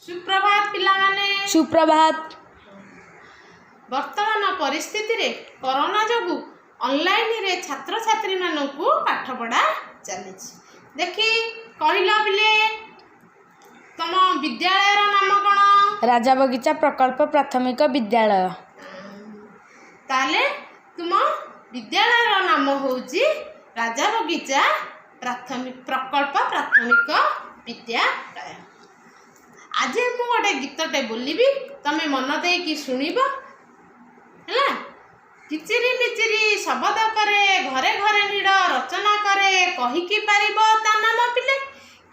सुप्रभात पिलामाने। सुप्रभात। वर्तमान परिस्थिति रे कोरोना जोगु ऑनलाइन रे छात्र छात्री मानकु पाठ पढ़ा चली। देखी कहला बिले तम विद्यालय नाम कौन? राजा बगीचा प्रकल्प प्राथमिक विद्यालय। ताले तुम विद्यालय नाम होउची राजा बगीचा प्रकल्प प्राथमिक विद्यालय। आज मु गोटे गीतटे बोलिबी, तमे मन देकी शुणिब हैला। किचिरी मिचिरी शब्द करे घरे घरे नीड़ रचना करे कहिकी पारिबो ता नाम पिले।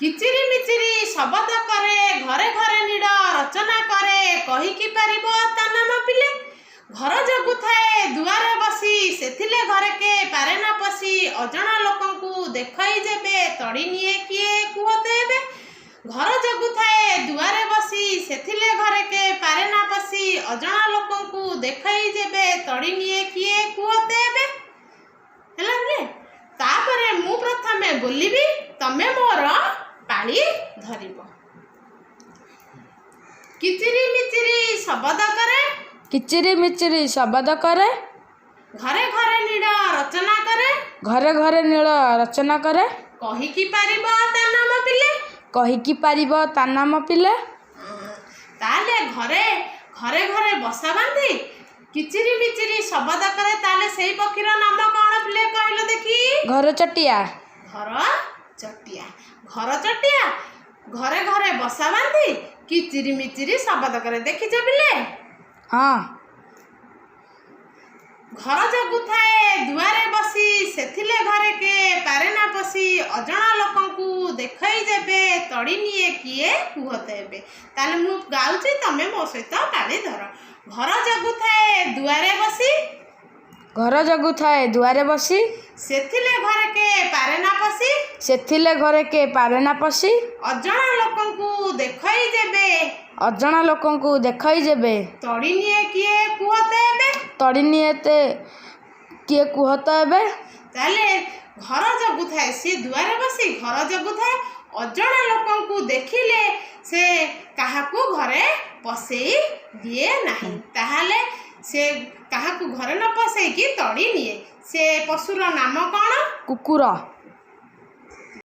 किचिरी मिचिरी शब्द करे घरे घरे नीड़ रचना करे कहिकी पारिबो ता नाम पिले। घर जगु थाए दुआरे बसी सेथिले घरे के पारे ना पसी अजणा लोकंकु देखई जेबे तड़ी निए किए कुहते हेबे। घर जगु थाए दुआरे बसी सेथिले घरे के पारे ना पसी अजणा लोकंकु देखई जेबे तड़ी निए किए कुहते हेबे हैला रे। तापरे मु प्रथमे बोलिबी, तमे मोर पाळी धरिबो। किचिरी मिचिरी शब्द करे किचिरी मिचिरी शब्द करे घरे घरे नीड़ रचना करे घरे घरे नीड़ रचना करे कहिकी पारिबो ता नाम पिले। कहिकी पारिबो ता नाम पिले। ताले घरे घरे घरे बसा बांधी किचिरी मिचिरी शब्द करे ताले सेई पक्षीर नाम कौन पिले कहलो देखी? घर चटिया। घर चटिया। घर चटिया घरे घरे बसा बांधी किचिरी मिचिरी शब्द करे। देखिछ पिले? हाँ। घर जगु थाए दुआरे बसी सेथिले घरे के पारे ना पसी अजणा लोकंकु देखई जेबे तड़ी निए किए कुहते हेबे। ताले मु गाउची, तमे मो सहित ताली धर। घर जगु थाए दुआरे बसी घर जगु थाए दुआरे बसी सेथिले घरे के पारे ना पसी सेथिले घरे के पारे ना पसी अजणा लोकंकु देखई जेबे अजणा लोकंकु देखई जेबे तड़ी निए किए कुहते हेबे। तड़ी निएते किए कुहते हेबे। ताले घर जगु थाए से दुआरे बसी घर जगु थाए अजणा लोकंकु देखिले से काहाकू घरे पसेई दिए नाही। ताहाले से काहाकू घरे न पसेई कि तड़ी निए। से पशुर नाम कौन? कुकुर।